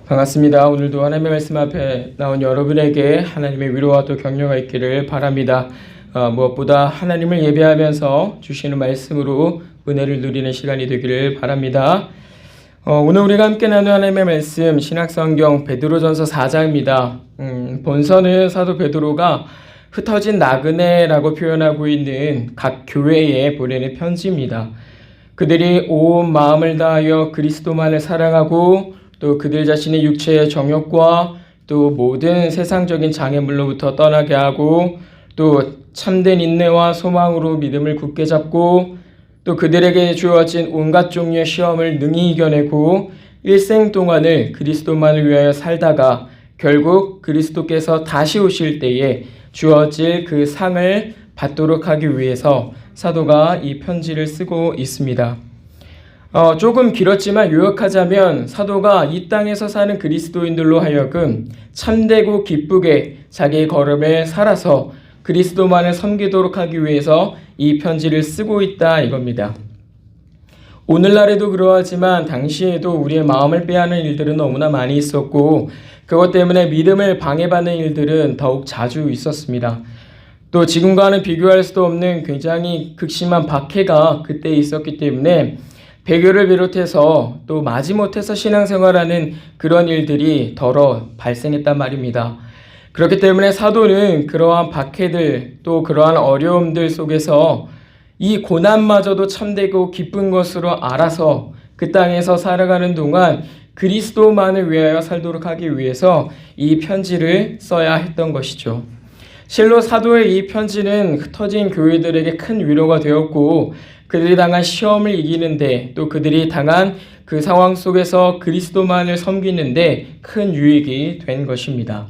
반갑습니다. 오늘도 하나님의 말씀 앞에 나온 여러분에게 하나님의 위로와 또 격려가 있기를 바랍니다. 무엇보다 하나님을 예배하면서 주시는 말씀으로 은혜를 누리는 시간이 되기를 바랍니다. 오늘 우리가 함께 나누는 하나님의 말씀 신약성경 베드로전서 4장입니다. 본서는 사도 베드로가 흩어진 나그네라고 표현하고 있는 각 교회에 보내는 편지입니다. 그들이 온 마음을 다하여 그리스도만을 사랑하고 또 그들 자신의 육체의 정욕과 또 모든 세상적인 장애물로부터 떠나게 하고 또 참된 인내와 소망으로 믿음을 굳게 잡고 또 그들에게 주어진 온갖 종류의 시험을 능히 이겨내고 일생 동안을 그리스도만을 위하여 살다가 결국 그리스도께서 다시 오실 때에 주어질 그 상을 받도록 하기 위해서 사도가 이 편지를 쓰고 있습니다. 조금 길었지만 요약하자면 사도가 이 땅에서 사는 그리스도인들로 하여금 참되고 기쁘게 자기의 걸음에 살아서 그리스도만을 섬기도록 하기 위해서 이 편지를 쓰고 있다 이겁니다. 오늘날에도 그러하지만 당시에도 우리의 마음을 빼앗는 일들은 너무나 많이 있었고 그것 때문에 믿음을 방해받는 일들은 더욱 자주 있었습니다. 또 지금과는 비교할 수도 없는 굉장히 극심한 박해가 그때 있었기 때문에 배교를 비롯해서 또 마지못해서 신앙생활하는 그런 일들이 더러 발생했단 말입니다. 그렇기 때문에 사도는 그러한 박해들 또 그러한 어려움들 속에서 이 고난마저도 참되고 기쁜 것으로 알아서 그 땅에서 살아가는 동안 그리스도만을 위하여 살도록 하기 위해서 이 편지를 써야 했던 것이죠. 실로 사도의 이 편지는 흩어진 교회들에게 큰 위로가 되었고 그들이 당한 시험을 이기는데 또 그들이 당한 그 상황 속에서 그리스도만을 섬기는데 큰 유익이 된 것입니다.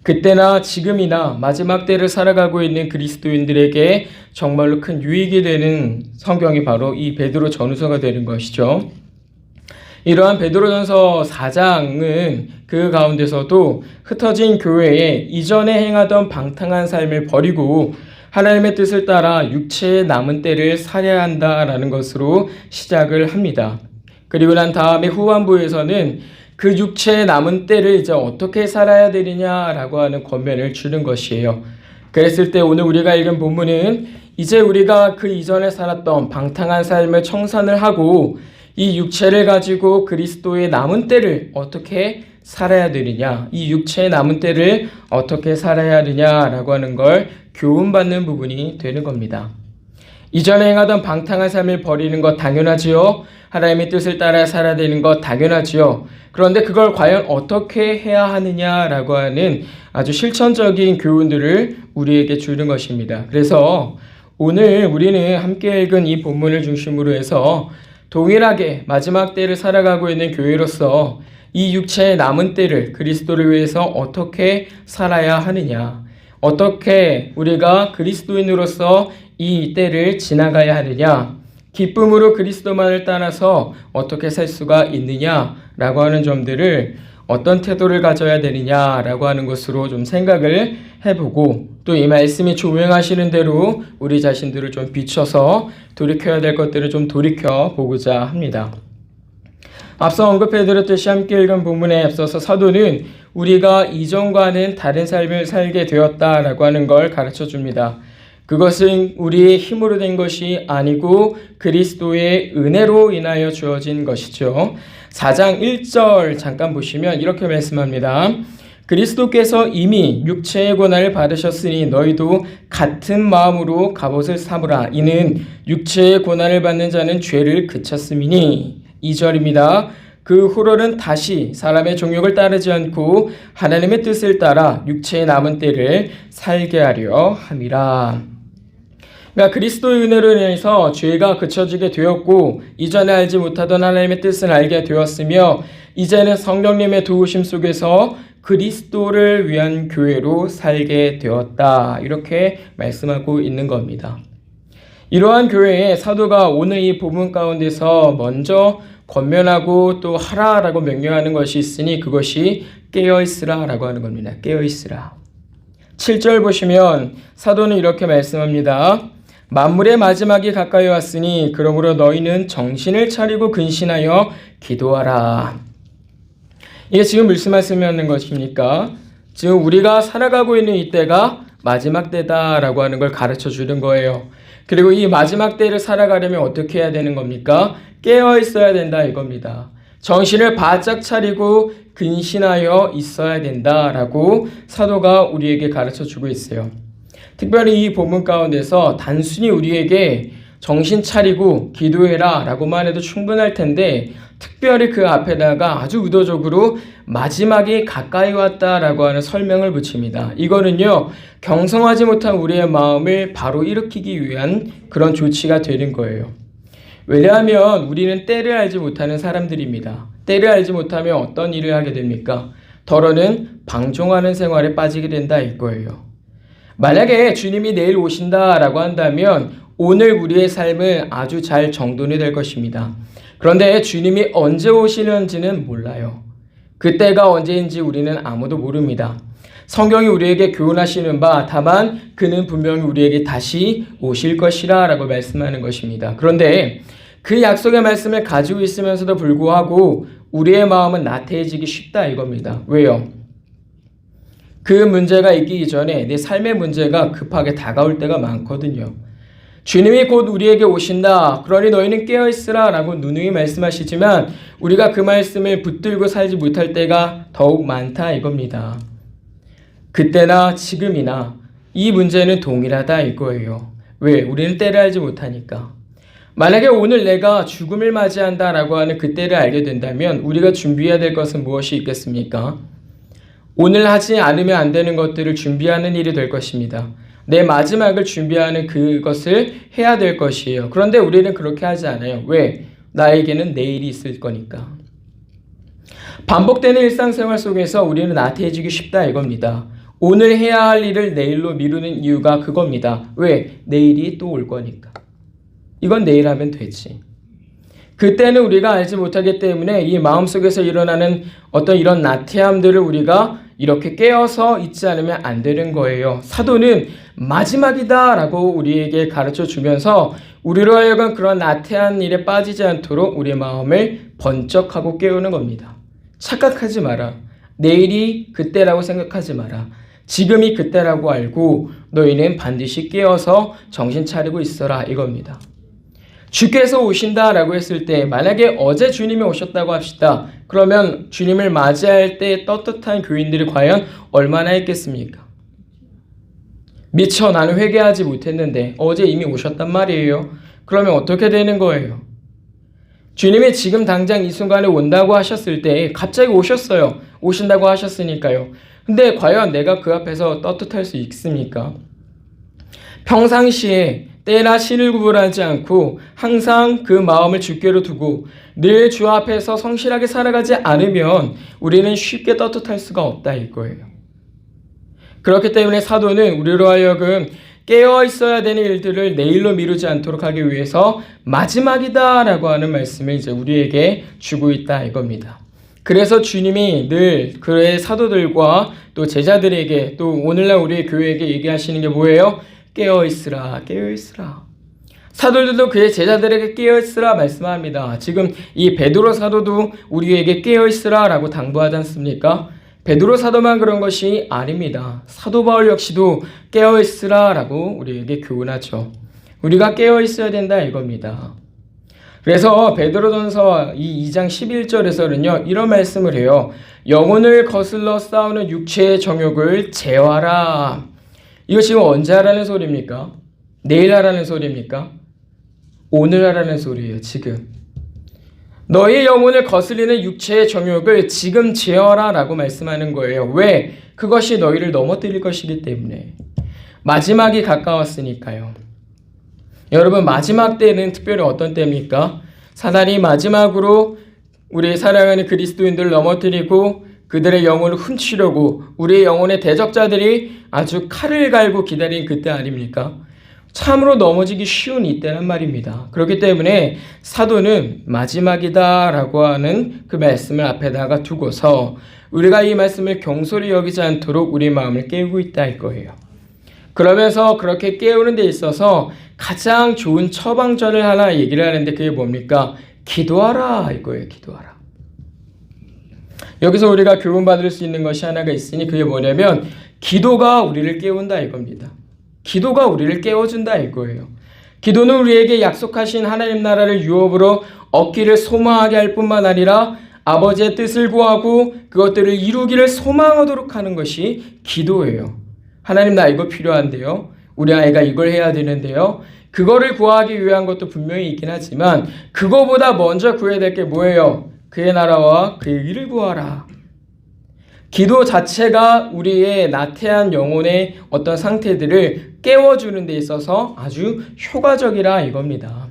그때나 지금이나 마지막 때를 살아가고 있는 그리스도인들에게 정말로 큰 유익이 되는 성경이 바로 이 베드로 전후서가 되는 것이죠. 이러한 베드로전서 4장은 그 가운데서도 흩어진 교회에 이전에 행하던 방탕한 삶을 버리고 하나님의 뜻을 따라 육체의 남은 때를 살아야 한다라는 것으로 시작을 합니다. 그리고 난 다음에 후반부에서는 그 육체의 남은 때를 이제 어떻게 살아야 되느냐라고 하는 권면을 주는 것이에요. 그랬을 때 오늘 우리가 읽은 본문은 이제 우리가 그 이전에 살았던 방탕한 삶을 청산을 하고 이 육체를 가지고 그리스도의 남은 때를 어떻게 살아야 되느냐, 이 육체의 남은 때를 어떻게 살아야 하느냐라고 하는 걸 교훈받는 부분이 되는 겁니다. 이전에 행하던 방탕한 삶을 버리는 것 당연하지요. 하나님의 뜻을 따라 살아야 되는 것 당연하지요. 그런데 그걸 과연 어떻게 해야 하느냐라고 하는 아주 실천적인 교훈들을 우리에게 주는 것입니다. 그래서 오늘 우리는 함께 읽은 이 본문을 중심으로 해서 동일하게 마지막 때를 살아가고 있는 교회로서 이 육체의 남은 때를 그리스도를 위해서 어떻게 살아야 하느냐, 어떻게 우리가 그리스도인으로서 이 때를 지나가야 하느냐, 기쁨으로 그리스도만을 따라서 어떻게 살 수가 있느냐라고 하는 점들을 어떤 태도를 가져야 되느냐라고 하는 것으로 좀 생각을 해보고 또 이 말씀이 조명하시는 대로 우리 자신들을 좀 비춰서 돌이켜야 될 것들을 좀 돌이켜보고자 합니다. 앞서 언급해드렸듯이 함께 읽은 본문에 앞서서 사도는 우리가 이전과는 다른 삶을 살게 되었다라고 하는 걸 가르쳐줍니다. 그것은 우리의 힘으로 된 것이 아니고 그리스도의 은혜로 인하여 주어진 것이죠. 4장 1절 잠깐 보시면 이렇게 말씀합니다. 그리스도께서 이미 육체의 고난을 받으셨으니 너희도 같은 마음으로 갑옷을 삼으라. 이는 육체의 고난을 받는 자는 죄를 그쳤음이니. 2절입니다. 그 후로는 다시 사람의 종욕을 따르지 않고 하나님의 뜻을 따라 육체의 남은 때를 살게 하려 함이라. 그러니까 그리스도의 은혜로 인해서 죄가 그쳐지게 되었고 이전에 알지 못하던 하나님의 뜻을 알게 되었으며 이제는 성령님의 도우심 속에서 그리스도를 위한 교회로 살게 되었다. 이렇게 말씀하고 있는 겁니다. 이러한 교회에 사도가 오늘 이 본문 가운데서 먼저 권면하고 또 하라라고 명령하는 것이 있으니 그것이 깨어있으라라고 하는 겁니다. 깨어있으라. 7절 보시면 사도는 이렇게 말씀합니다. 만물의 마지막이 가까이 왔으니 그러므로 너희는 정신을 차리고 근신하여 기도하라. 이게 지금 무슨 말씀이었는 것입니까? 지금 우리가 살아가고 있는 이때가 마지막 때다라고 하는 걸 가르쳐 주는 거예요. 그리고 이 마지막 때를 살아가려면 어떻게 해야 되는 겁니까? 깨어 있어야 된다 이겁니다. 정신을 바짝 차리고 근신하여 있어야 된다라고 사도가 우리에게 가르쳐 주고 있어요. 특별히 이 본문 가운데서 단순히 우리에게 정신 차리고 기도해라 라고만 해도 충분할 텐데, 특별히 그 앞에다가 아주 의도적으로 마지막이 가까이 왔다라고 하는 설명을 붙입니다. 이거는요, 경성하지 못한 우리의 마음을 바로 일으키기 위한 그런 조치가 되는 거예요. 왜냐하면 우리는 때를 알지 못하는 사람들입니다. 때를 알지 못하면 어떤 일을 하게 됩니까? 더러는 방종하는 생활에 빠지게 된다 이거예요. 만약에 주님이 내일 오신다라고 한다면 오늘 우리의 삶은 아주 잘 정돈이 될 것입니다. 그런데 주님이 언제 오시는지는 몰라요. 그때가 언제인지 우리는 아무도 모릅니다. 성경이 우리에게 교훈하시는 바 다만 그는 분명히 우리에게 다시 오실 것이라 라고 말씀하는 것입니다. 그런데 그 약속의 말씀을 가지고 있으면서도 불구하고 우리의 마음은 나태해지기 쉽다 이겁니다. 왜요? 그 문제가 있기 전에 내 삶의 문제가 급하게 다가올 때가 많거든요. 주님이 곧 우리에게 오신다. 그러니 너희는 깨어있으라 라고 누누이 말씀하시지만 우리가 그 말씀을 붙들고 살지 못할 때가 더욱 많다 이겁니다. 그때나 지금이나 이 문제는 동일하다 이거예요. 왜? 우리는 때를 알지 못하니까. 만약에 오늘 내가 죽음을 맞이한다 라고 하는 그 때를 알게 된다면 우리가 준비해야 될 것은 무엇이 있겠습니까? 오늘 하지 않으면 안 되는 것들을 준비하는 일이 될 것입니다. 내 마지막을 준비하는 그것을 해야 될 것이에요. 그런데 우리는 그렇게 하지 않아요. 왜? 나에게는 내일이 있을 거니까. 반복되는 일상생활 속에서 우리는 나태해지기 쉽다 이겁니다. 오늘 해야 할 일을 내일로 미루는 이유가 그겁니다. 왜? 내일이 또 올 거니까. 이건 내일 하면 되지. 그때는 우리가 알지 못하기 때문에 이 마음속에서 일어나는 어떤 이런 나태함들을 우리가 이렇게 깨어서 있지 않으면 안 되는 거예요. 사도는 마지막이다 라고 우리에게 가르쳐 주면서 우리로 하여금 그런 나태한 일에 빠지지 않도록 우리의 마음을 번쩍하고 깨우는 겁니다. 착각하지 마라. 내일이 그때라고 생각하지 마라. 지금이 그때라고 알고 너희는 반드시 깨어서 정신 차리고 있어라 이겁니다. 주께서 오신다라고 했을 때 만약에 어제 주님이 오셨다고 합시다. 그러면 주님을 맞이할 때 떳떳한 교인들이 과연 얼마나 있겠습니까? 미처 나는 회개하지 못했는데 어제 이미 오셨단 말이에요. 그러면 어떻게 되는 거예요? 주님이 지금 당장 이 순간에 온다고 하셨을 때 갑자기 오셨어요. 오신다고 하셨으니까요. 근데 과연 내가 그 앞에서 떳떳할 수 있습니까? 평상시에 때나 신을 구분하지 않고 항상 그 마음을 주께로 두고 늘 주 앞에서 성실하게 살아가지 않으면 우리는 쉽게 떳떳할 수가 없다 이거예요. 그렇기 때문에 사도는 우리로 하여금 깨어 있어야 되는 일들을 내일로 미루지 않도록 하기 위해서 마지막이다 라고 하는 말씀을 이제 우리에게 주고 있다 이겁니다. 그래서 주님이 늘 그의 사도들과 또 제자들에게 또 오늘날 우리의 교회에게 얘기하시는 게 뭐예요? 깨어있으라 깨어있으라. 사도들도 그의 제자들에게 깨어있으라 말씀합니다. 지금 이 베드로 사도도 우리에게 깨어있으라 라고 당부하지 않습니까? 베드로 사도만 그런 것이 아닙니다. 사도 바울 역시도 깨어있으라 라고 우리에게 교훈하죠. 우리가 깨어있어야 된다 이겁니다. 그래서 베드로전서 2장 11절에서는요 이런 말씀을 해요. 영혼을 거슬러 싸우는 육체의 정욕을 제어하라. 이거 지금 언제 하라는 소리입니까? 내일 하라는 소리입니까? 오늘 하라는 소리예요. 지금. 너희 영혼을 거슬리는 육체의 정욕을 지금 제어하라 라고 말씀하는 거예요. 왜? 그것이 너희를 넘어뜨릴 것이기 때문에. 마지막이 가까웠으니까요. 여러분 마지막 때는 특별히 어떤 때입니까? 사단이 마지막으로 우리의 사랑하는 그리스도인들을 넘어뜨리고 그들의 영혼을 훔치려고 우리의 영혼의 대적자들이 아주 칼을 갈고 기다린 그때 아닙니까? 참으로 넘어지기 쉬운 이때란 말입니다. 그렇기 때문에 사도는 마지막이다 라고 하는 그 말씀을 앞에다가 두고서 우리가 이 말씀을 경솔히 여기지 않도록 우리 마음을 깨우고 있다 할 거예요. 그러면서 그렇게 깨우는 데 있어서 가장 좋은 처방전을 하나 얘기를 하는데 그게 뭡니까? 기도하라 이거예요. 기도하라. 여기서 우리가 교훈받을 수 있는 것이 하나가 있으니 그게 뭐냐면 기도가 우리를 깨운다 이겁니다. 기도가 우리를 깨워준다 이거예요. 기도는 우리에게 약속하신 하나님 나라를 유업으로 얻기를 소망하게 할 뿐만 아니라 아버지의 뜻을 구하고 그것들을 이루기를 소망하도록 하는 것이 기도예요. 하나님 나 이거 필요한데요. 우리 아이가 이걸 해야 되는데요. 그거를 구하기 위한 것도 분명히 있긴 하지만 그거보다 먼저 구해야 될 게 뭐예요? 그의 나라와 그의 일을 구하라. 기도 자체가 우리의 나태한 영혼의 어떤 상태들을 깨워주는 데 있어서 아주 효과적이라 이겁니다.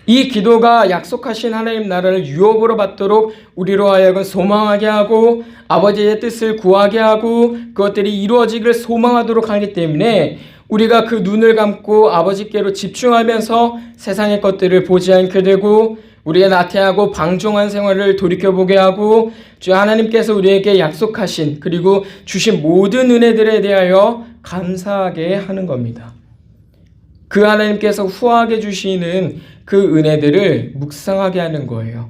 이 기도가 약속하신 하나님 나라를 유업으로 받도록 우리로 하여금 소망하게 하고 아버지의 뜻을 구하게 하고 그것들이 이루어지기를 소망하도록 하기 때문에 우리가 그 눈을 감고 아버지께로 집중하면서 세상의 것들을 보지 않게 되고 우리의 나태하고 방종한 생활을 돌이켜보게 하고 주 하나님께서 우리에게 약속하신 그리고 주신 모든 은혜들에 대하여 감사하게 하는 겁니다. 그 하나님께서 후하게 주시는 그 은혜들을 묵상하게 하는 거예요.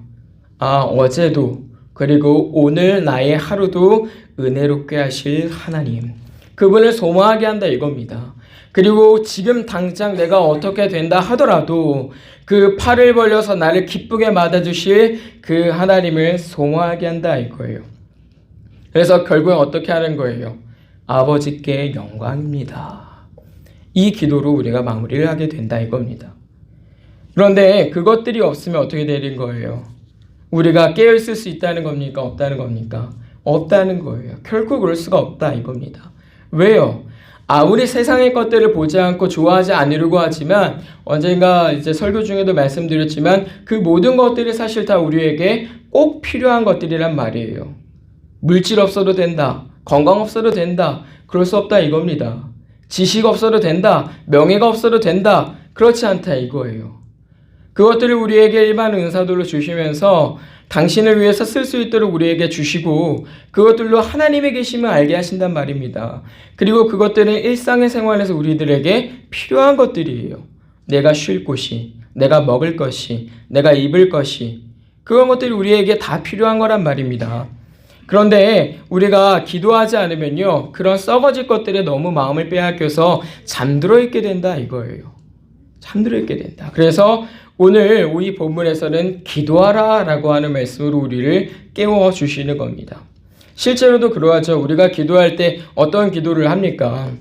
어제도 그리고 오늘 나의 하루도 은혜롭게 하실 하나님. 그분을 소망하게 한다 이겁니다. 그리고 지금 당장 내가 어떻게 된다 하더라도 그 팔을 벌려서 나를 기쁘게 맞아주실 그 하나님을 소망하게 한다 이거예요. 그래서 결국엔 어떻게 하는 거예요? 아버지께 영광입니다. 이 기도로 우리가 마무리를 하게 된다 이겁니다. 그런데 그것들이 없으면 어떻게 되는 거예요? 우리가 깨어있을 수 있다는 겁니까? 없다는 겁니까? 없다는 거예요. 결코 그럴 수가 없다 이겁니다. 왜요? 아무리 세상의 것들을 보지 않고 좋아하지 않으려고 하지만 언젠가 이제 설교 중에도 말씀드렸지만 그 모든 것들이 사실 다 우리에게 꼭 필요한 것들이란 말이에요. 물질 없어도 된다. 건강 없어도 된다. 그럴 수 없다 이겁니다. 지식 없어도 된다. 명예가 없어도 된다. 그렇지 않다 이거예요. 그것들을 우리에게 일반 은사들로 주시면서 당신을 위해서 쓸 수 있도록 우리에게 주시고 그것들로 하나님의 계심을 알게 하신단 말입니다. 그리고 그것들은 일상의 생활에서 우리들에게 필요한 것들이에요. 내가 쉴 곳이, 내가 먹을 것이, 내가 입을 것이 그런 것들이 우리에게 다 필요한 거란 말입니다. 그런데 우리가 기도하지 않으면요 그런 썩어질 것들에 너무 마음을 빼앗겨서 잠들어 있게 된다 이거예요. 잠들어 있게 된다. 그래서 오늘 이 본문에서는 기도하라 라고 하는 말씀으로 우리를 깨워주시는 겁니다. 실제로도 그러하죠. 우리가 기도할 때 어떤 기도를 합니까?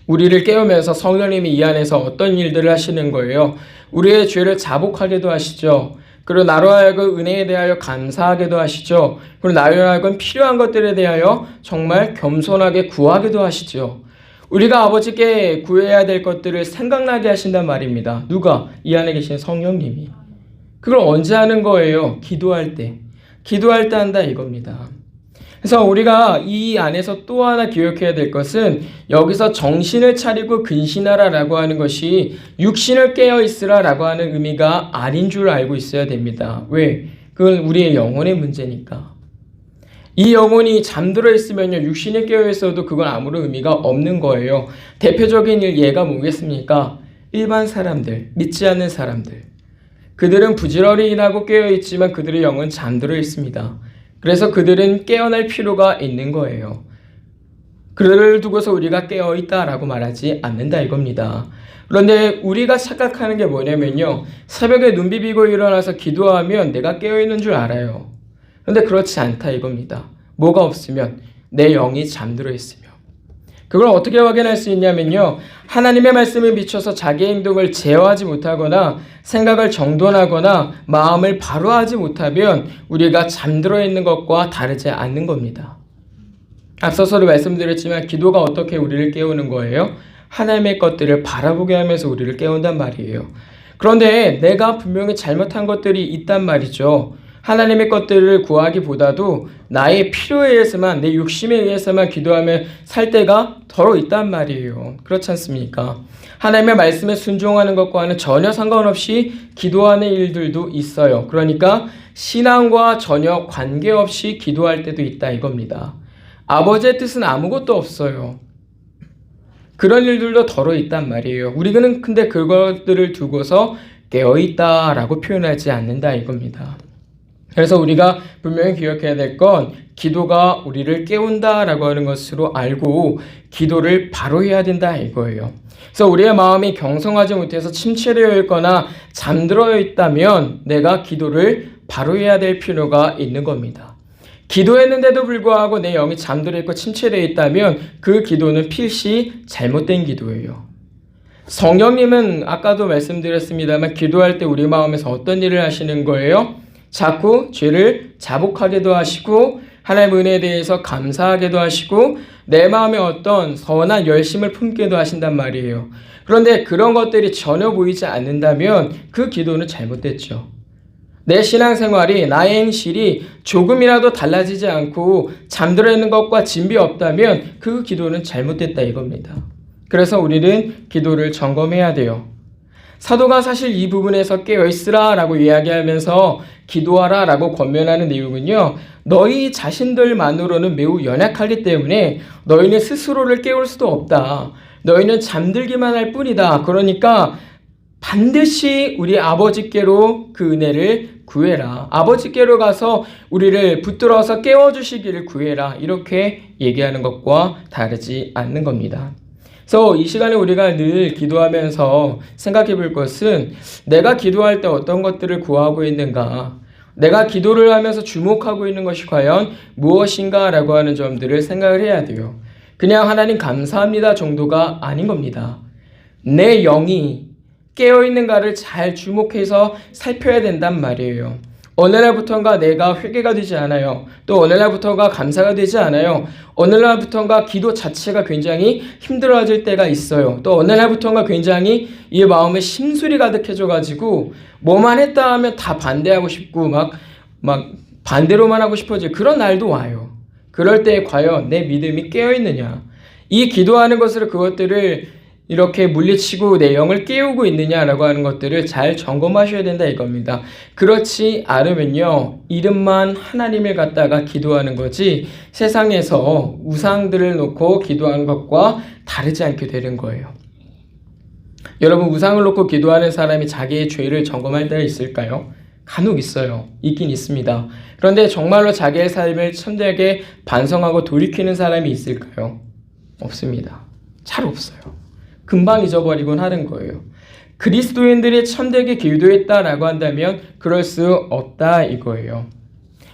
우리를 깨우면서 성령님이 이 안에서 어떤 일들을 하시는 거예요? 우리의 죄를 자복하게도 하시죠. 그리고 나로 하여금 은혜에 대하여 감사하게도 하시죠. 그리고 나로 하여금 필요한 것들에 대하여 정말 겸손하게 구하게도 하시죠. 우리가 아버지께 구해야 될 것들을 생각나게 하신단 말입니다. 누가? 이 안에 계신 성령님이. 그걸 언제 하는 거예요? 기도할 때. 기도할 때 한다 이겁니다. 그래서 우리가 이 안에서 또 하나 기억해야 될 것은 여기서 정신을 차리고 근신하라 라고 하는 것이 육신을 깨어있으라 라고 하는 의미가 아닌 줄 알고 있어야 됩니다. 왜? 그건 우리의 영혼의 문제니까. 이 영혼이 잠들어 있으면요 육신이 깨어 있어도 그건 아무런 의미가 없는 거예요. 대표적인 예가 뭐겠습니까? 일반 사람들, 믿지 않는 사람들. 그들은 부지런히 일하고 깨어 있지만 그들의 영은 잠들어 있습니다. 그래서 그들은 깨어날 필요가 있는 거예요. 그들을 두고서 우리가 깨어 있다라고 말하지 않는다 이겁니다. 그런데 우리가 착각하는 게 뭐냐면요 새벽에 눈 비비고 일어나서 기도하면 내가 깨어 있는 줄 알아요. 그런데 그렇지 않다 이겁니다. 뭐가 없으면 내 영이 잠들어 있으며. 그걸 어떻게 확인할 수 있냐면요. 하나님의 말씀에 비춰서 자기의 행동을 제어하지 못하거나 생각을 정돈하거나 마음을 바로 하지 못하면 우리가 잠들어 있는 것과 다르지 않는 겁니다. 앞서서도 말씀드렸지만 기도가 어떻게 우리를 깨우는 거예요? 하나님의 것들을 바라보게 하면서 우리를 깨운단 말이에요. 그런데 내가 분명히 잘못한 것들이 있단 말이죠. 하나님의 것들을 구하기보다도 나의 필요에 의해서만 내 욕심에 의해서만 기도하며 살 때가 더러 있단 말이에요. 그렇지 않습니까? 하나님의 말씀에 순종하는 것과는 전혀 상관없이 기도하는 일들도 있어요. 그러니까 신앙과 전혀 관계없이 기도할 때도 있다 이겁니다. 아버지의 뜻은 아무것도 없어요. 그런 일들도 더러 있단 말이에요. 우리는 근데 그것들을 두고서 깨어있다라고 표현하지 않는다 이겁니다. 그래서 우리가 분명히 기억해야 될 건 기도가 우리를 깨운다라고 하는 것으로 알고 기도를 바로 해야 된다 이거예요. 그래서 우리의 마음이 경성하지 못해서 침체되어 있거나 잠들어 있다면 내가 기도를 바로 해야 될 필요가 있는 겁니다. 기도했는데도 불구하고 내 영이 잠들어 있고 침체되어 있다면 그 기도는 필시 잘못된 기도예요. 성령님은 아까도 말씀드렸습니다만 기도할 때 우리 마음에서 어떤 일을 하시는 거예요? 자꾸 죄를 자복하게도 하시고 하나님의 은혜에 대해서 감사하게도 하시고 내 마음에 어떤 선한 열심을 품게도 하신단 말이에요. 그런데 그런 것들이 전혀 보이지 않는다면 그 기도는 잘못됐죠. 내 신앙생활이 나의 행실이 조금이라도 달라지지 않고 잠들어 있는 것과 진비 없다면 그 기도는 잘못됐다 이겁니다. 그래서 우리는 기도를 점검해야 돼요. 사도가 사실 이 부분에서 깨어있으라 라고 이야기하면서 기도하라 라고 권면하는 내용은요, 너희 자신들만으로는 매우 연약하기 때문에 너희는 스스로를 깨울 수도 없다. 너희는 잠들기만 할 뿐이다. 그러니까 반드시 우리 아버지께로 그 은혜를 구해라. 아버지께로 가서 우리를 붙들어서 깨워주시기를 구해라. 이렇게 얘기하는 것과 다르지 않는 겁니다. 그래서 이 시간에 우리가 늘 기도하면서 생각해 볼 것은 내가 기도할 때 어떤 것들을 구하고 있는가, 내가 기도를 하면서 주목하고 있는 것이 과연 무엇인가 라고 하는 점들을 생각을 해야 돼요. 그냥 하나님 감사합니다 정도가 아닌 겁니다. 내 영이 깨어있는가를 잘 주목해서 살펴야 된단 말이에요. 어느 날부턴가 내가 회개가 되지 않아요. 또 어느 날부턴가 감사가 되지 않아요. 어느 날부턴가 기도 자체가 굉장히 힘들어질 때가 있어요. 또 어느 날부턴가 굉장히 이 마음에 심술이 가득해져가지고 뭐만 했다 하면 다 반대하고 싶고 막 반대로만 하고 싶어질 그런 날도 와요. 그럴 때 과연 내 믿음이 깨어있느냐, 이 기도하는 것으로 그것들을 이렇게 물리치고 내 영을 깨우고 있느냐라고 하는 것들을 잘 점검하셔야 된다 이겁니다. 그렇지 않으면요, 이름만 하나님을 갖다가 기도하는 거지 세상에서 우상들을 놓고 기도하는 것과 다르지 않게 되는 거예요. 여러분, 우상을 놓고 기도하는 사람이 자기의 죄를 점검할 때가 있을까요? 간혹 있어요. 있긴 있습니다. 그런데 정말로 자기의 삶을 참되게 반성하고 돌이키는 사람이 있을까요? 없습니다. 잘 없어요. 금방 잊어버리곤 하는 거예요. 그리스도인들이 참되게 기도했다라고 한다면 그럴 수 없다 이거예요.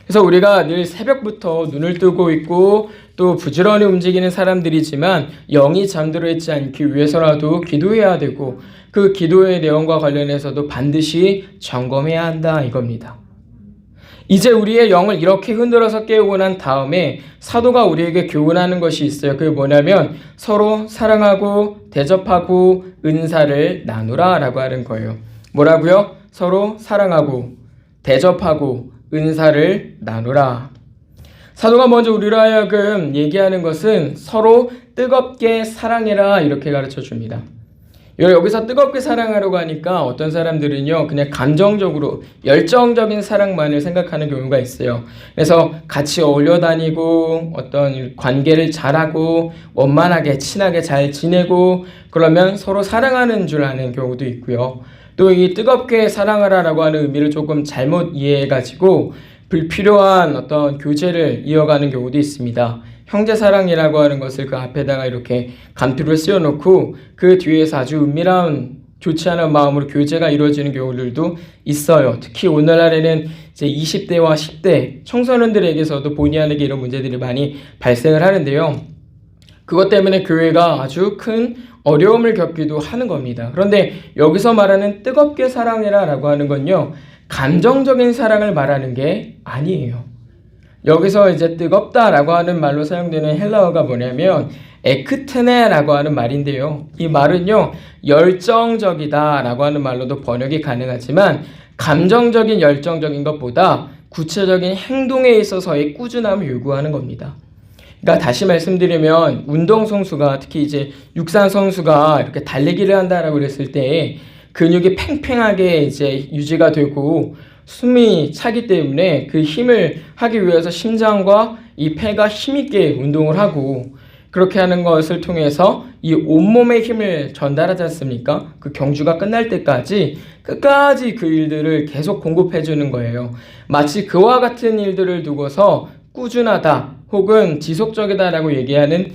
그래서 우리가 늘 새벽부터 눈을 뜨고 있고 또 부지런히 움직이는 사람들이지만 영이 잠들어 있지 않기 위해서라도 기도해야 되고 그 기도의 내용과 관련해서도 반드시 점검해야 한다 이겁니다. 이제 우리의 영을 이렇게 흔들어서 깨우고 난 다음에 사도가 우리에게 교훈하는 것이 있어요. 그게 뭐냐면 서로 사랑하고 대접하고 은사를 나누라 라고 하는 거예요. 뭐라고요? 서로 사랑하고 대접하고 은사를 나누라. 사도가 먼저 우리로 하여금 얘기하는 것은 서로 뜨겁게 사랑해라 이렇게 가르쳐 줍니다. 여기서 뜨겁게 사랑하려고 하니까 어떤 사람들은요 그냥 감정적으로 열정적인 사랑만을 생각하는 경우가 있어요. 그래서 같이 어울려 다니고 어떤 관계를 잘하고 원만하게 친하게 잘 지내고 그러면 서로 사랑하는 줄 아는 경우도 있고요. 또 이 뜨겁게 사랑하라라고 하는 의미를 조금 잘못 이해해가지고 불필요한 어떤 교제를 이어가는 경우도 있습니다. 형제사랑이라고 하는 것을 그 앞에다가 이렇게 감투를 씌워놓고 그 뒤에서 아주 은밀한 좋지 않은 마음으로 교제가 이루어지는 경우들도 있어요. 특히 오늘날에는 이제 20대와 10대 청소년들에게서도 본의 아니게 이런 문제들이 많이 발생을 하는데요. 그것 때문에 교회가 아주 큰 어려움을 겪기도 하는 겁니다. 그런데 여기서 말하는 뜨겁게 사랑해라 라고 하는 건요, 감정적인 사랑을 말하는 게 아니에요. 여기서 이제 뜨겁다라고 하는 말로 사용되는 헬라어가 뭐냐면 에크테네라고 하는 말인데요. 이 말은요, 열정적이다라고 하는 말로도 번역이 가능하지만 감정적인 열정적인 것보다 구체적인 행동에 있어서의 꾸준함을 요구하는 겁니다. 그러니까 다시 말씀드리면 운동선수가 특히 이제 육상선수가 이렇게 달리기를 한다라고 그랬을 때 근육이 팽팽하게 이제 유지가 되고 숨이 차기 때문에 그 힘을 하기 위해서 심장과 이 폐가 힘있게 운동을 하고 그렇게 하는 것을 통해서 이 온몸의 힘을 전달하지 않습니까? 그 경주가 끝날 때까지 끝까지 그 일들을 계속 공급해 주는 거예요. 마치 그와 같은 일들을 두고서 꾸준하다 혹은 지속적이다라고 얘기하는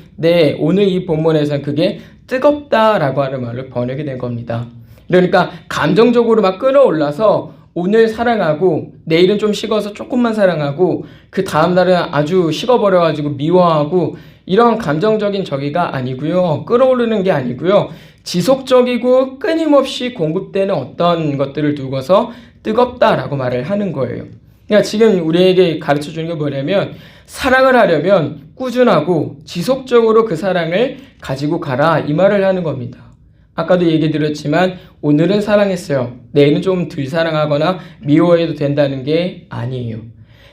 오늘 이 본문에서는 그게 뜨겁다라고 하는 말로 번역이 된 겁니다. 그러니까 감정적으로 막 끌어올라서 오늘 사랑하고 내일은 좀 식어서 조금만 사랑하고 그 다음날은 아주 식어버려가지고 미워하고 이런 감정적인 저기가 아니고요. 끌어오르는 게 아니고요. 지속적이고 끊임없이 공급되는 어떤 것들을 두고서 뜨겁다라고 말을 하는 거예요. 그러니까 지금 우리에게 가르쳐 주는 게 뭐냐면 사랑을 하려면 꾸준하고 지속적으로 그 사랑을 가지고 가라 이 말을 하는 겁니다. 아까도 얘기 드렸지만 오늘은 사랑했어요. 내일은 좀 덜 사랑하거나 미워해도 된다는 게 아니에요.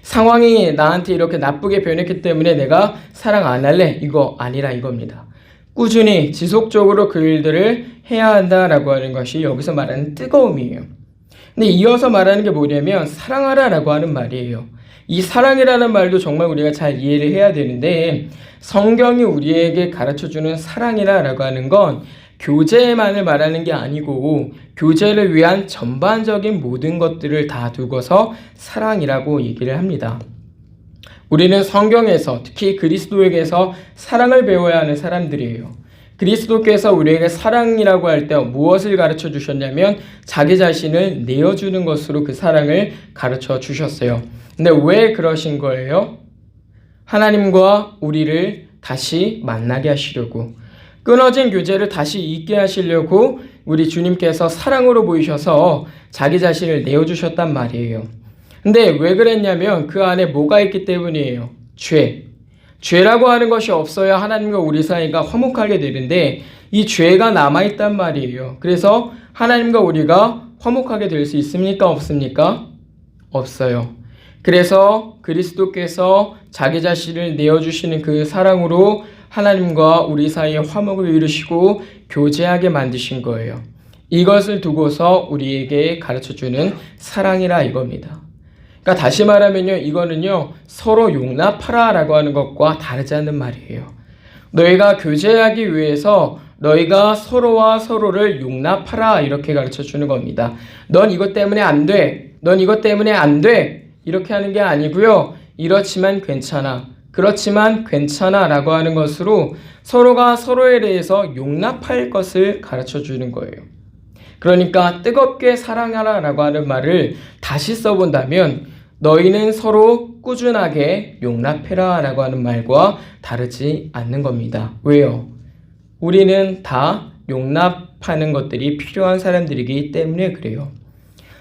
상황이 나한테 이렇게 나쁘게 변했기 때문에 내가 사랑 안 할래? 이거 아니라 이겁니다. 꾸준히 지속적으로 그 일들을 해야 한다라고 하는 것이 여기서 말하는 뜨거움이에요. 근데 이어서 말하는 게 뭐냐면 사랑하라라고 하는 말이에요. 이 사랑이라는 말도 정말 우리가 잘 이해를 해야 되는데 성경이 우리에게 가르쳐주는 사랑이라고 하는 건 교제만을 말하는 게 아니고 교제를 위한 전반적인 모든 것들을 다 두고서 사랑이라고 얘기를 합니다. 우리는 성경에서 특히 그리스도에게서 사랑을 배워야 하는 사람들이에요. 그리스도께서 우리에게 사랑이라고 할 때 무엇을 가르쳐 주셨냐면 자기 자신을 내어주는 것으로 그 사랑을 가르쳐 주셨어요. 근데 왜 그러신 거예요? 하나님과 우리를 다시 만나게 하시려고, 끊어진 교제를 다시 있게 하시려고 우리 주님께서 사랑으로 보이셔서 자기 자신을 내어주셨단 말이에요. 근데 왜 그랬냐면 그 안에 뭐가 있기 때문이에요. 죄라고 하는 것이 없어야 하나님과 우리 사이가 화목하게 되는데 이 죄가 남아있단 말이에요. 그래서 하나님과 우리가 화목하게 될 수 있습니까? 없습니까? 없어요. 그래서 그리스도께서 자기 자신을 내어주시는 그 사랑으로 하나님과 우리 사이에 화목을 이루시고 교제하게 만드신 거예요. 이것을 두고서 우리에게 가르쳐주는 사랑이라 이겁니다. 그러니까 다시 말하면요, 이거는요 서로 용납하라 라고 하는 것과 다르지 않는 말이에요. 너희가 교제하기 위해서 너희가 서로와 서로를 용납하라 이렇게 가르쳐주는 겁니다. 넌 이것 때문에 안 돼, 넌 이것 때문에 안 돼 이렇게 하는 게 아니고요, 이렇지만 괜찮아, 그렇지만 괜찮아 라고 하는 것으로 서로가 서로에 대해서 용납할 것을 가르쳐주는 거예요. 그러니까 뜨겁게 사랑하라 라고 하는 말을 다시 써본다면 너희는 서로 꾸준하게 용납해라 라고 하는 말과 다르지 않는 겁니다. 왜요? 우리는 다 용납하는 것들이 필요한 사람들이기 때문에 그래요.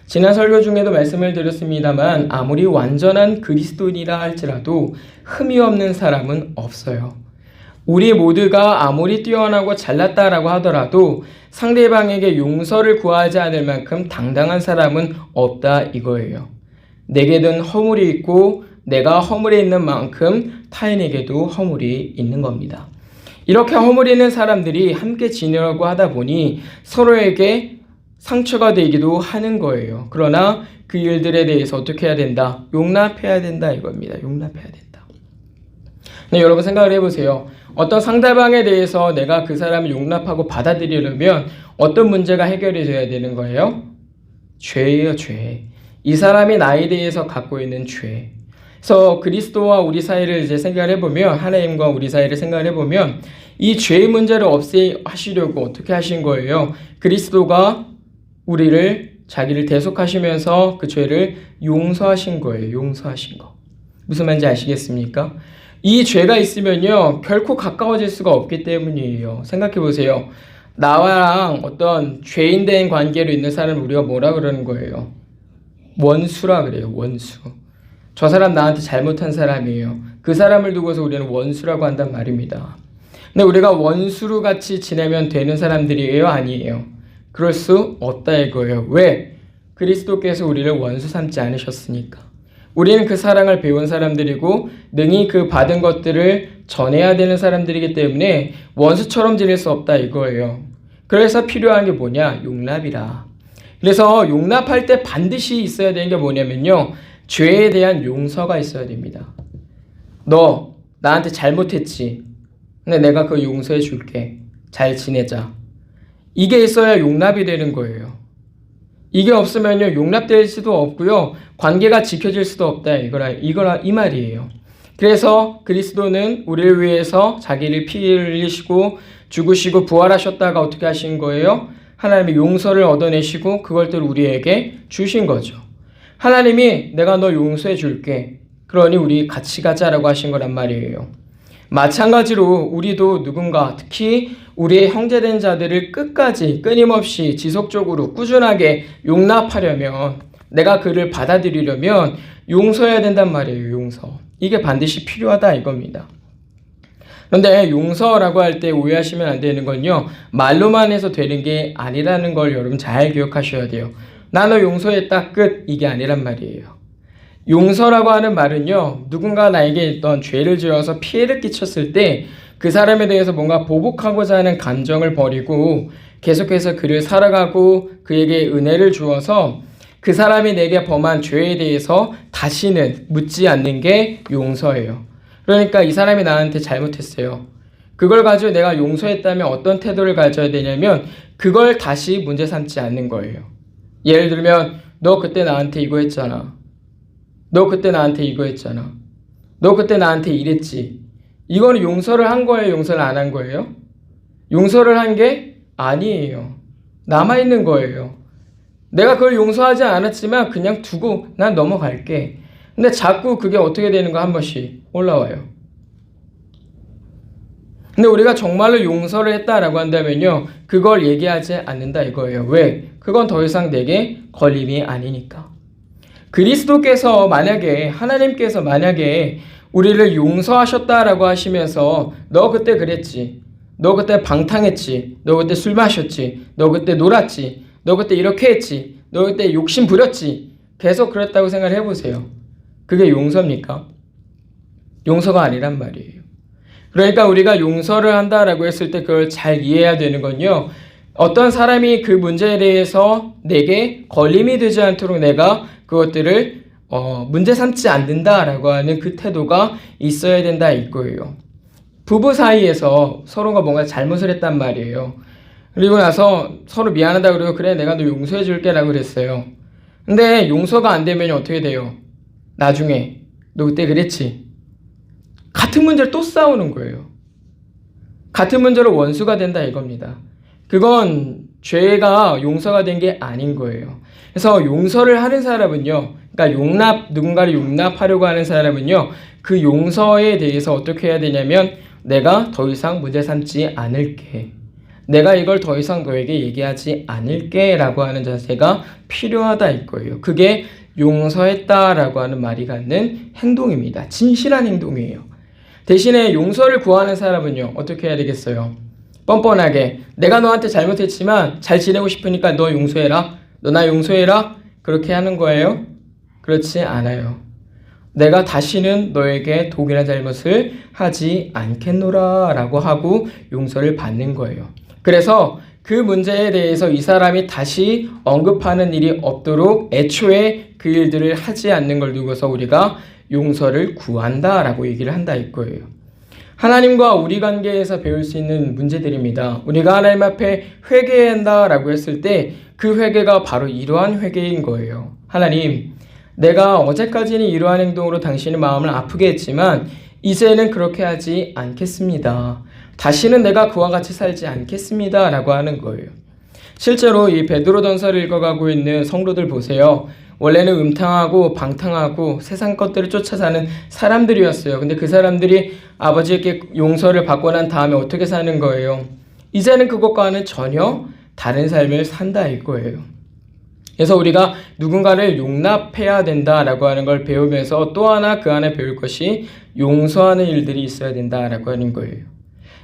지난 설교 중에도 말씀을 드렸습니다만 아무리 완전한 그리스도인이라 할지라도 흠이 없는 사람은 없어요. 우리 모두가 아무리 뛰어나고 잘났다라고 하더라도 상대방에게 용서를 구하지 않을 만큼 당당한 사람은 없다 이거예요. 내게는 허물이 있고 내가 허물이 있는 만큼 타인에게도 허물이 있는 겁니다. 이렇게 허물이 있는 사람들이 함께 지내려고 하다 보니 서로에게 상처가 되기도 하는 거예요. 그러나 그 일들에 대해서 어떻게 해야 된다? 용납해야 된다 이겁니다. 용납해야 된다. 네, 여러분 생각을 해보세요. 어떤 상대방에 대해서 내가 그 사람을 용납하고 받아들이려면 어떤 문제가 해결이 돼야 되는 거예요? 죄예요, 죄. 이 사람이 나에 대해서 갖고 있는 죄. 그래서 그리스도와 우리 사이를 이제 생각을 해보면, 하나님과 우리 사이를 생각을 해보면 이 죄의 문제를 없애하시려고 어떻게 하신 거예요? 그리스도가 우리를 자기를 대속하시면서 그 죄를 용서하신 거예요. 용서하신 거. 무슨 말인지 아시겠습니까? 이 죄가 있으면요 결코 가까워질 수가 없기 때문이에요. 생각해 보세요. 나랑 어떤 죄인된 관계로 있는 사람을 우리가 뭐라 그러는 거예요? 원수라 그래요. 원수. 저 사람 나한테 잘못한 사람이에요. 그 사람을 두고서 우리는 원수라고 한단 말입니다. 근데 우리가 원수로 같이 지내면 되는 사람들이에요? 아니에요? 그럴 수 없다 이거예요. 왜? 그리스도께서 우리를 원수 삼지 않으셨으니까. 우리는 그 사랑을 배운 사람들이고 능히 그 받은 것들을 전해야 되는 사람들이기 때문에 원수처럼 지낼 수 없다 이거예요. 그래서 필요한 게 뭐냐? 용납이라. 그래서 용납할 때 반드시 있어야 되는 게 뭐냐면요, 죄에 대한 용서가 있어야 됩니다. 너 나한테 잘못했지. 근데 내가 그거 용서해 줄게. 잘 지내자. 이게 있어야 용납이 되는 거예요. 이게 없으면요 용납될 수도 없고요 관계가 지켜질 수도 없다 이거라 이 말이에요. 그래서 그리스도는 우리를 위해서 자기를 피 흘리시고 죽으시고 부활하셨다가 어떻게 하신 거예요? 하나님의 용서를 얻어내시고 그걸 또 우리에게 주신 거죠. 하나님이 내가 너 용서해 줄게. 그러니 우리 같이 가자라고 하신 거란 말이에요. 마찬가지로 우리도 누군가, 특히 우리의 형제된 자들을 끝까지 끊임없이 지속적으로 꾸준하게 용납하려면, 내가 그를 받아들이려면 용서해야 된단 말이에요. 용서. 이게 반드시 필요하다 이겁니다. 그런데 용서라고 할 때 오해하시면 안 되는 건요, 말로만 해서 되는 게 아니라는 걸 여러분 잘 기억하셔야 돼요. 나 너 용서했다 끝, 이게 아니란 말이에요. 용서라고 하는 말은요, 누군가 나에게 어떤 죄를 지어서 피해를 끼쳤을 때 그 사람에 대해서 뭔가 보복하고자 하는 감정을 버리고 계속해서 그를 살아가고 그에게 은혜를 주어서 그 사람이 내게 범한 죄에 대해서 다시는 묻지 않는 게 용서예요. 그러니까 이 사람이 나한테 잘못했어요. 그걸 가지고 내가 용서했다면 어떤 태도를 가져야 되냐면 그걸 다시 문제 삼지 않는 거예요. 예를 들면 너 그때 나한테 이거 했잖아. 너 그때 나한테 이거 했잖아. 너 그때 나한테 이랬지. 이거는 용서를 한 거예요? 용서를 안 한 거예요? 용서를 한 게 아니에요. 남아있는 거예요. 내가 그걸 용서하지 않았지만 그냥 두고 난 넘어갈게. 근데 자꾸 그게 어떻게 되는 거 한 번씩 올라와요. 근데 우리가 정말로 용서를 했다라고 한다면요, 그걸 얘기하지 않는다 이거예요. 왜? 그건 더 이상 내게 걸림이 아니니까. 그리스도께서 만약에, 하나님께서 만약에 우리를 용서하셨다라고 하시면서 너 그때 그랬지, 너 그때 방탕했지, 너 그때 술 마셨지, 너 그때 놀았지, 너 그때 이렇게 했지, 너 그때 욕심 부렸지, 계속 그랬다고 생각을 해보세요. 그게 용서입니까? 용서가 아니란 말이에요. 그러니까 우리가 용서를 한다라고 했을 때 그걸 잘 이해해야 되는 건요, 어떤 사람이 그 문제에 대해서 내게 걸림이 되지 않도록 내가 그것들을 문제 삼지 않는다라고 하는 그 태도가 있어야 된다 이거예요. 부부 사이에서 서로가 뭔가 잘못을 했단 말이에요. 그리고 나서 서로 미안하다 그러고 그래 내가 너 용서해 줄게 라고 그랬어요. 근데 용서가 안 되면 어떻게 돼요? 나중에 너 그때 그랬지? 같은 문제를 또 싸우는 거예요. 같은 문제로 원수가 된다 이겁니다. 그건 죄가 용서가 된 게 아닌 거예요. 그래서 용서를 하는 사람은요, 그러니까 누군가를 용납하려고 하는 사람은요, 그 용서에 대해서 어떻게 해야 되냐면 내가 더 이상 문제 삼지 않을게. 내가 이걸 더 이상 너에게 얘기하지 않을게 라고 하는 자세가 필요하다 이거예요. 그게 용서했다라고 하는 말이 갖는 행동입니다. 진실한 행동이에요. 대신에 용서를 구하는 사람은요, 어떻게 해야 되겠어요? 뻔뻔하게 내가 너한테 잘못했지만 잘 지내고 싶으니까 너 용서해라. 너 나 용서해라. 그렇게 하는 거예요? 그렇지 않아요. 내가 다시는 너에게 독이나 잘못을 하지 않겠노라 라고 하고 용서를 받는 거예요. 그래서 그 문제에 대해서 이 사람이 다시 언급하는 일이 없도록 애초에 그 일들을 하지 않는 걸 두고서 우리가 용서를 구한다 라고 얘기를 한다 이거예요. 하나님과 우리 관계에서 배울 수 있는 문제들입니다. 우리가 하나님 앞에 회개해야 한다라고 했을 때 그 회개가 바로 이러한 회개인 거예요. 하나님, 내가 어제까지는 이러한 행동으로 당신의 마음을 아프게 했지만 이제는 그렇게 하지 않겠습니다. 다시는 내가 그와 같이 살지 않겠습니다 라고 하는 거예요. 실제로 이 베드로전서를 읽어가고 있는 성도들 보세요. 원래는 음탕하고 방탕하고 세상 것들을 쫓아 사는 사람들이었어요. 근데 그 사람들이 아버지께 용서를 받고 난 다음에 어떻게 사는 거예요? 이제는 그것과는 전혀 다른 삶을 산다 이거예요. 그래서 우리가 누군가를 용납해야 된다라고 하는 걸 배우면서 또 하나 그 안에 배울 것이 용서하는 일들이 있어야 된다라고 하는 거예요.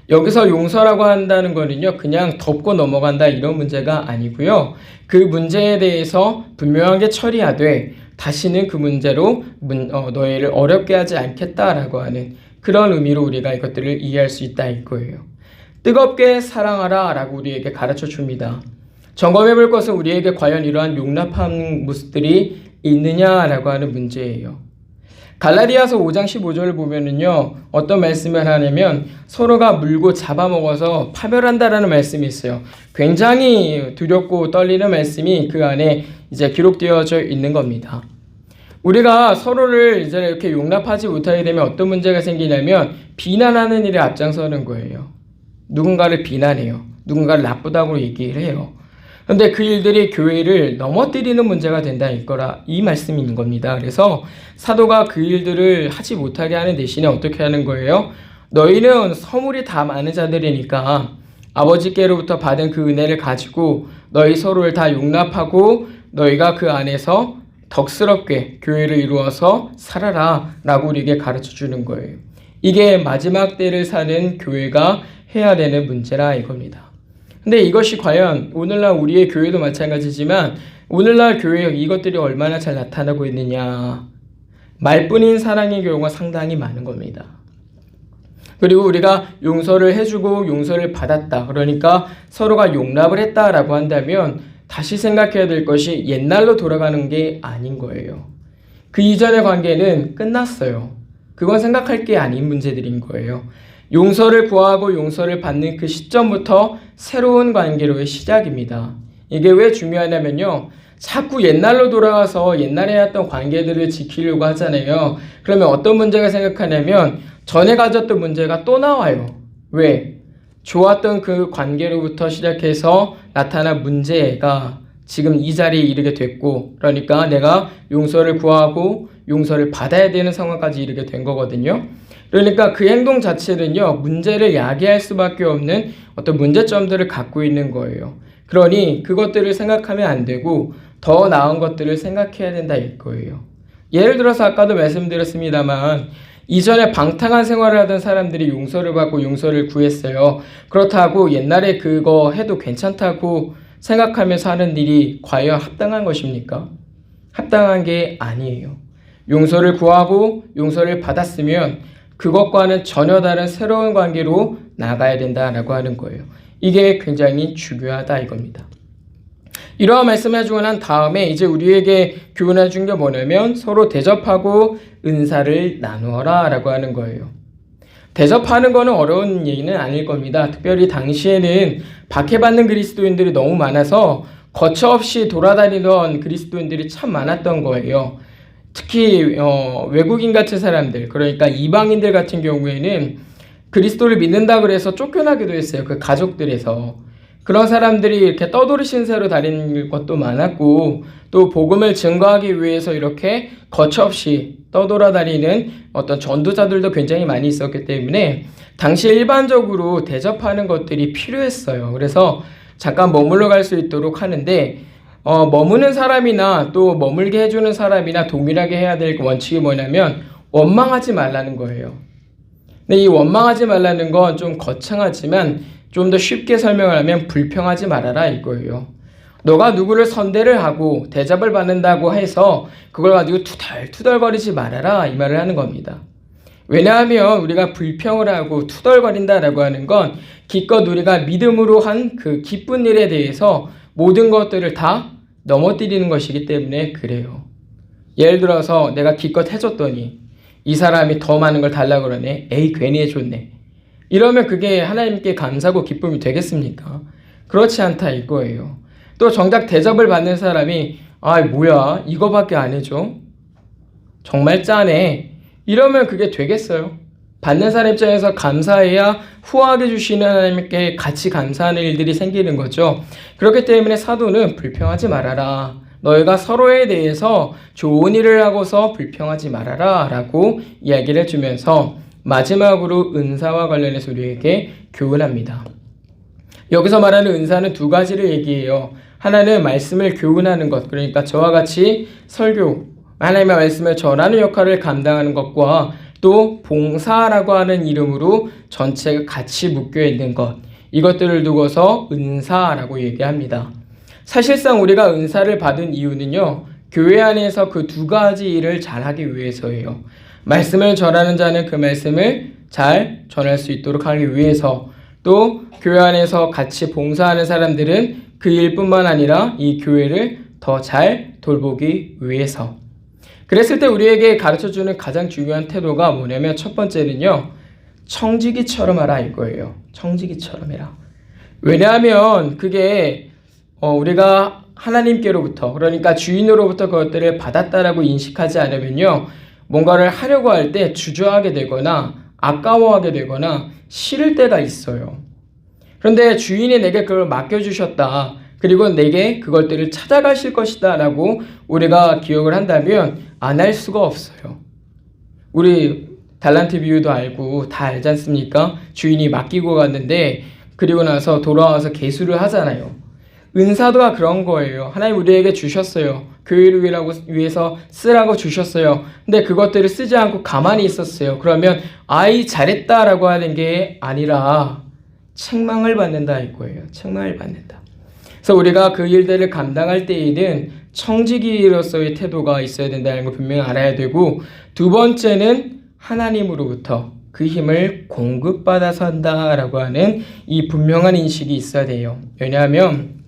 여기서 용서라고 한다는 거는요, 그냥 덮고 넘어간다 이런 문제가 아니고요. 그 문제에 대해서 분명하게 처리하되 다시는 그 문제로 너희를 어렵게 하지 않겠다라고 하는 그런 의미로 우리가 이것들을 이해할 수 있다 이거예요. 뜨겁게 사랑하라 라고 우리에게 가르쳐 줍니다. 점검해 볼 것은 우리에게 과연 이러한 용납하는 모습들이 있느냐라고 하는 문제예요. 갈라디아서 5장 15절을 보면은요, 어떤 말씀을 하냐면 서로가 물고 잡아먹어서 파멸한다라는 말씀이 있어요. 굉장히 두렵고 떨리는 말씀이 그 안에 이제 기록되어져 있는 겁니다. 우리가 서로를 이제 이렇게 용납하지 못하게 되면 어떤 문제가 생기냐면 비난하는 일에 앞장서는 거예요. 누군가를 비난해요. 누군가를 나쁘다고 얘기를 해요. 그런데 그 일들이 교회를 넘어뜨리는 문제가 된다 이 말씀인 겁니다. 그래서 사도가 그 일들을 하지 못하게 하는 대신에 어떻게 하는 거예요? 너희는 선물이 다 많은 자들이니까 아버지께로부터 받은 그 은혜를 가지고 너희 서로를 다 용납하고 너희가 그 안에서 덕스럽게 교회를 이루어서 살아라 라고 우리에게 가르쳐 주는 거예요. 이게 마지막 때를 사는 교회가 해야 되는 문제라 이겁니다. 근데 이것이 과연 오늘날 우리의 교회도 마찬가지지만 오늘날 교회 이것들이 얼마나 잘 나타나고 있느냐. 말뿐인 사랑의 경우가 상당히 많은 겁니다. 그리고 우리가 용서를 해주고 용서를 받았다. 그러니까 서로가 용납을 했다라고 한다면 다시 생각해야 될 것이 옛날로 돌아가는 게 아닌 거예요. 그 이전의 관계는 끝났어요. 그건 생각할 게 아닌 문제들인 거예요. 용서를 구하고 용서를 받는 그 시점부터 새로운 관계로의 시작입니다. 이게 왜 중요하냐면요. 자꾸 옛날로 돌아가서 옛날에 했던 관계들을 지키려고 하잖아요. 그러면 어떤 문제가 생각하냐면 전에 가졌던 문제가 또 나와요. 왜? 좋았던 그 관계로부터 시작해서 나타난 문제가 지금 이 자리에 이르게 됐고, 그러니까 내가 용서를 구하고 용서를 받아야 되는 상황까지 이르게 된 거거든요. 그러니까 그 행동 자체는요, 문제를 야기할 수밖에 없는 어떤 문제점들을 갖고 있는 거예요. 그러니 그것들을 생각하면 안 되고 더 나은 것들을 생각해야 된다 이거예요. 예를 들어서 아까도 말씀드렸습니다만 이전에 방탕한 생활을 하던 사람들이 용서를 받고 용서를 구했어요. 그렇다고 옛날에 그거 해도 괜찮다고 생각하면서 하는 일이 과연 합당한 것입니까? 합당한 게 아니에요. 용서를 구하고 용서를 받았으면 그것과는 전혀 다른 새로운 관계로 나가야 된다라고 하는 거예요. 이게 굉장히 중요하다 이겁니다. 이러한 말씀을 해주고 난 다음에 이제 우리에게 교훈해 준 게 뭐냐면 서로 대접하고 은사를 나누어라 라고 하는 거예요. 대접하는 거는 어려운 얘기는 아닐 겁니다. 특별히 당시에는 박해받는 그리스도인들이 너무 많아서 거처없이 돌아다니던 그리스도인들이 참 많았던 거예요. 특히 외국인 같은 사람들, 그러니까 이방인들 같은 경우에는 그리스도를 믿는다 그래서 쫓겨나기도 했어요. 그 가족들에서. 그런 사람들이 이렇게 떠돌이 신세로 다니는 것도 많았고 또 복음을 증거하기 위해서 이렇게 거처없이 떠돌아다니는 어떤 전도자들도 굉장히 많이 있었기 때문에 당시에 일반적으로 대접하는 것들이 필요했어요. 그래서 잠깐 머물러 갈 수 있도록 하는데 머무는 사람이나 또 머물게 해주는 사람이나 동일하게 해야 될 원칙이 뭐냐면 원망하지 말라는 거예요. 근데 이 원망하지 말라는 건 좀 거창하지만 좀 더 쉽게 설명을 하면 불평하지 말아라 이거예요. 너가 누구를 선대를 하고 대접을 받는다고 해서 그걸 가지고 투덜투덜거리지 말아라 이 말을 하는 겁니다. 왜냐하면 우리가 불평을 하고 투덜거린다라고 하는 건 기껏 우리가 믿음으로 한 그 기쁜 일에 대해서 모든 것들을 다 넘어뜨리는 것이기 때문에 그래요. 예를 들어서 내가 기껏 해줬더니 이 사람이 더 많은 걸 달라고 그러네. 에이 괜히 해줬네. 이러면 그게 하나님께 감사고 기쁨이 되겠습니까? 그렇지 않다 이거예요. 또 정작 대접을 받는 사람이 뭐야 이거밖에 안 해줘? 정말 짜네. 이러면 그게 되겠어요? 받는 사람 입장에서 감사해야 후하게 주시는 하나님께 같이 감사하는 일들이 생기는 거죠. 그렇기 때문에 사도는 불평하지 말아라. 너희가 서로에 대해서 좋은 일을 하고서 불평하지 말아라 라고 이야기를 해주면서 마지막으로 은사와 관련해서 우리에게 교훈합니다. 여기서 말하는 은사는 두 가지를 얘기해요. 하나는 말씀을 교훈하는 것, 그러니까 저와 같이 설교, 하나님의 말씀을 전하는 역할을 감당하는 것과 또 봉사라고 하는 이름으로 전체가 같이 묶여 있는 것, 이것들을 두고서 은사라고 얘기합니다. 사실상 우리가 은사를 받은 이유는요, 교회 안에서 그 두 가지 일을 잘하기 위해서예요. 말씀을 전하는 자는 그 말씀을 잘 전할 수 있도록 하기 위해서, 또 교회 안에서 같이 봉사하는 사람들은 그 일뿐만 아니라 이 교회를 더 잘 돌보기 위해서. 그랬을 때 우리에게 가르쳐주는 가장 중요한 태도가 뭐냐면 첫 번째는요, 청지기처럼 하라 이거예요. 청지기처럼 해라. 왜냐하면 그게 우리가 하나님께로부터, 그러니까 주인으로부터 그것들을 받았다라고 인식하지 않으면요, 뭔가를 하려고 할 때 주저하게 되거나 아까워하게 되거나 싫을 때가 있어요. 그런데 주인이 내게 그걸 맡겨주셨다, 그리고 내게 그것들을 찾아가실 것이다 라고 우리가 기억을 한다면 안 할 수가 없어요. 우리 달란트 비유도 알고 다 알지 않습니까? 주인이 맡기고 갔는데 그리고 나서 돌아와서 계수를 하잖아요. 은사도가 그런 거예요. 하나님 우리에게 주셨어요. 교회를 위해서 쓰라고 주셨어요. 근데 그것들을 쓰지 않고 가만히 있었어요. 그러면 아이 잘했다라고 하는 게 아니라 책망을 받는다 이거예요. 책망을 받는다. 그래서 우리가 그 일들을 감당할 때에는 청지기로서의 태도가 있어야 된다는 걸 분명히 알아야 되고, 두 번째는 하나님으로부터 그 힘을 공급받아서 한다라고 하는 이 분명한 인식이 있어야 돼요. 왜냐하면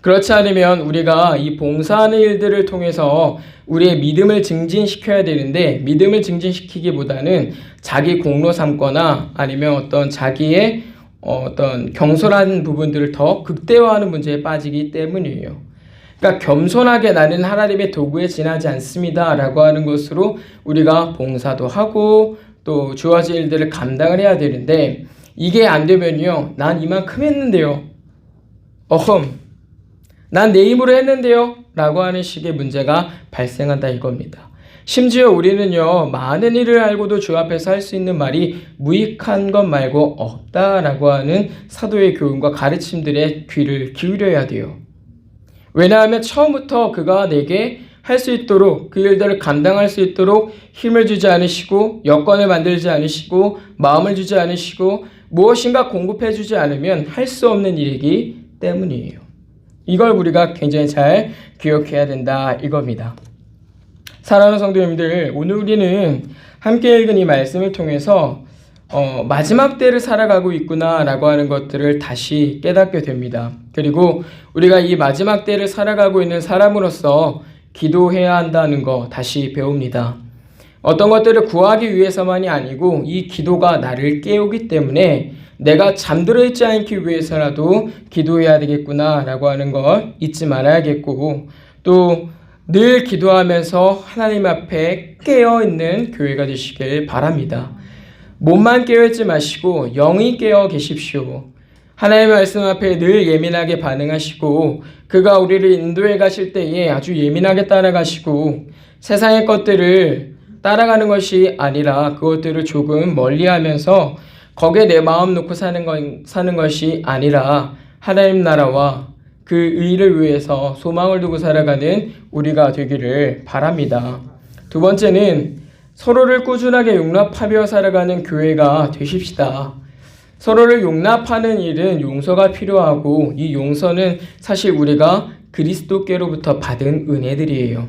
그렇지 않으면 우리가 이 봉사하는 일들을 통해서 우리의 믿음을 증진시켜야 되는데, 믿음을 증진시키기보다는 자기 공로 삼거나 아니면 어떤 자기의 어떤 경솔한 부분들을 더 극대화하는 문제에 빠지기 때문이에요. 그러니까 겸손하게 나는 하나님의 도구에 지나지 않습니다 라고 하는 것으로 우리가 봉사도 하고 또 주어진 일들을 감당을 해야 되는데, 이게 안 되면요, 난 이만큼 했는데요, 난 내 힘으로 했는데요 라고 하는 식의 문제가 발생한다 이겁니다. 심지어 우리는요, 많은 일을 알고도 주 앞에서 할 수 있는 말이 무익한 것 말고 없다라고 하는 사도의 교훈과 가르침들의 귀를 기울여야 돼요. 왜냐하면 처음부터 그가 내게 할 수 있도록, 그 일들을 감당할 수 있도록 힘을 주지 않으시고 여건을 만들지 않으시고 마음을 주지 않으시고 무엇인가 공급해 주지 않으면 할 수 없는 일이기 때문이에요. 이걸 우리가 굉장히 잘 기억해야 된다 이겁니다. 사랑하는 성도님들, 오늘 우리는 함께 읽은 이 말씀을 통해서 마지막 때를 살아가고 있구나 라고 하는 것들을 다시 깨닫게 됩니다. 그리고 우리가 이 마지막 때를 살아가고 있는 사람으로서 기도해야 한다는 거 다시 배웁니다. 어떤 것들을 구하기 위해서만이 아니고 이 기도가 나를 깨우기 때문에 내가 잠들어 있지 않기 위해서라도 기도해야 되겠구나 라고 하는 걸 잊지 말아야겠고, 또 늘 기도하면서 하나님 앞에 깨어있는 교회가 되시길 바랍니다. 몸만 깨어있지 마시고 영이 깨어 계십시오. 하나님의 말씀 앞에 늘 예민하게 반응하시고, 그가 우리를 인도해 가실 때에 아주 예민하게 따라가시고, 세상의 것들을 따라가는 것이 아니라 그것들을 조금 멀리하면서 거기에 내 마음 놓고 사는 것이 아니라 하나님 나라와 그 의를 위해서 소망을 두고 살아가는 우리가 되기를 바랍니다. 두 번째는 서로를 꾸준하게 용납하며 살아가는 교회가 되십시다. 서로를 용납하는 일은 용서가 필요하고, 이 용서는 사실 우리가 그리스도께로부터 받은 은혜들이에요.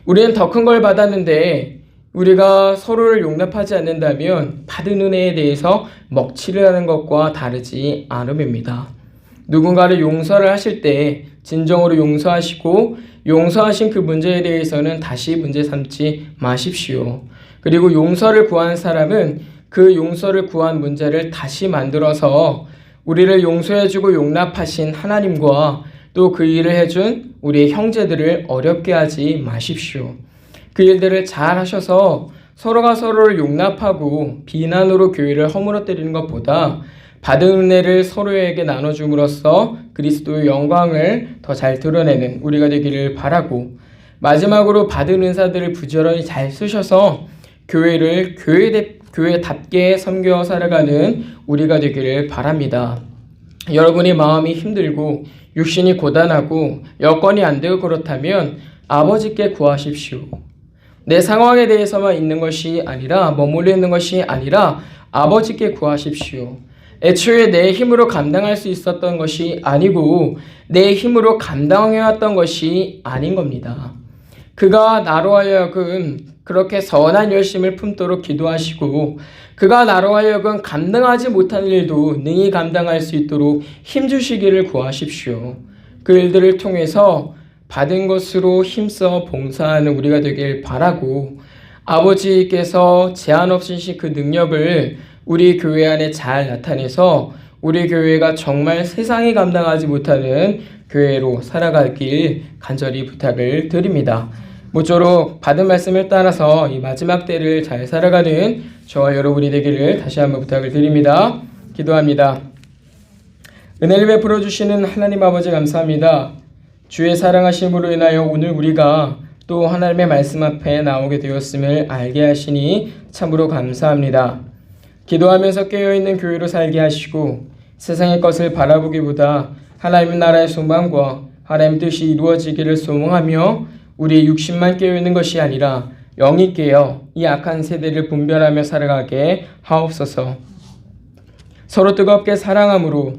우리는 더 큰 걸 받았는데 우리가 서로를 용납하지 않는다면 받은 은혜에 대해서 먹칠을 하는 것과 다르지 않음입니다. 누군가를 용서를 하실 때 진정으로 용서하시고, 용서하신 그 문제에 대해서는 다시 문제 삼지 마십시오. 그리고 용서를 구한 사람은 그 용서를 구한 문제를 다시 만들어서 우리를 용서해주고 용납하신 하나님과 또 그 일을 해준 우리의 형제들을 어렵게 하지 마십시오. 그 일들을 잘 하셔서 서로가 서로를 용납하고 비난으로 교회를 허물어뜨리는 것보다 받은 은혜를 서로에게 나눠줌으로써 그리스도의 영광을 더 잘 드러내는 우리가 되기를 바라고, 마지막으로 받은 은사들을 부지런히 잘 쓰셔서 교회를 교회답게 섬겨 살아가는 우리가 되기를 바랍니다. 여러분의 마음이 힘들고 육신이 고단하고 여건이 안 되고 그렇다면 아버지께 구하십시오. 내 상황에 대해서만 있는 것이 아니라, 머물러 있는 것이 아니라 아버지께 구하십시오. 애초에 내 힘으로 감당할 수 있었던 것이 아니고 내 힘으로 감당해왔던 것이 아닌 겁니다. 그가 나로 하여금 그렇게 선한 열심을 품도록 기도하시고, 그가 나로 하여금 감당하지 못한 일도 능히 감당할 수 있도록 힘주시기를 구하십시오. 그 일들을 통해서 받은 것으로 힘써 봉사하는 우리가 되길 바라고, 아버지께서 제한 없으신 그 능력을 우리 교회 안에 잘 나타내서 우리 교회가 정말 세상이 감당하지 못하는 교회로 살아가길 간절히 부탁을 드립니다. 모쪼록 받은 말씀을 따라서 이 마지막 때를 잘 살아가는 저와 여러분이 되기를 다시 한번 부탁을 드립니다. 기도합니다. 은혜를 베풀어 주시는 하나님 아버지 감사합니다. 주의 사랑하심으로 인하여 오늘 우리가 또 하나님의 말씀 앞에 나오게 되었음을 알게 하시니 참으로 감사합니다. 기도하면서 깨어있는 교회로 살게 하시고 세상의 것을 바라보기보다 하나님 나라의 소망과 하나님 뜻이 이루어지기를 소망하며 우리의 육신만 깨어있는 것이 아니라 영이 깨어 이 악한 세대를 분별하며 살아가게 하옵소서. 서로 뜨겁게 사랑함으로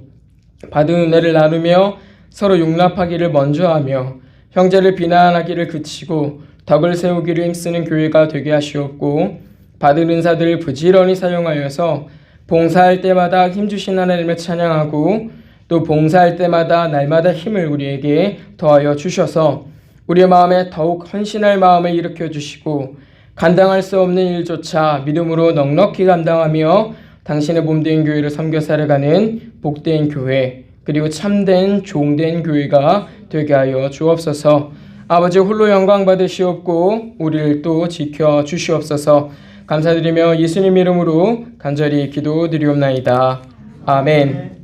받은 은혜를 나누며 서로 용납하기를 먼저 하며 형제를 비난하기를 그치고 덕을 세우기를 힘쓰는 교회가 되게 하시옵고 받은 은사들을 부지런히 사용하여서 봉사할 때마다 힘주신 하나님을 찬양하고 또 봉사할 때마다 날마다 힘을 우리에게 더하여 주셔서 우리의 마음에 더욱 헌신할 마음을 일으켜 주시고 감당할 수 없는 일조차 믿음으로 넉넉히 감당하며 당신의 몸된 교회를 섬겨 살아가는 복된 교회 그리고 참된 종된 교회가 되게 하여 주옵소서. 아버지 홀로 영광 받으시옵고 우리를 또 지켜 주시옵소서. 감사드리며 예수님 이름으로 간절히 기도드리옵나이다. 아멘.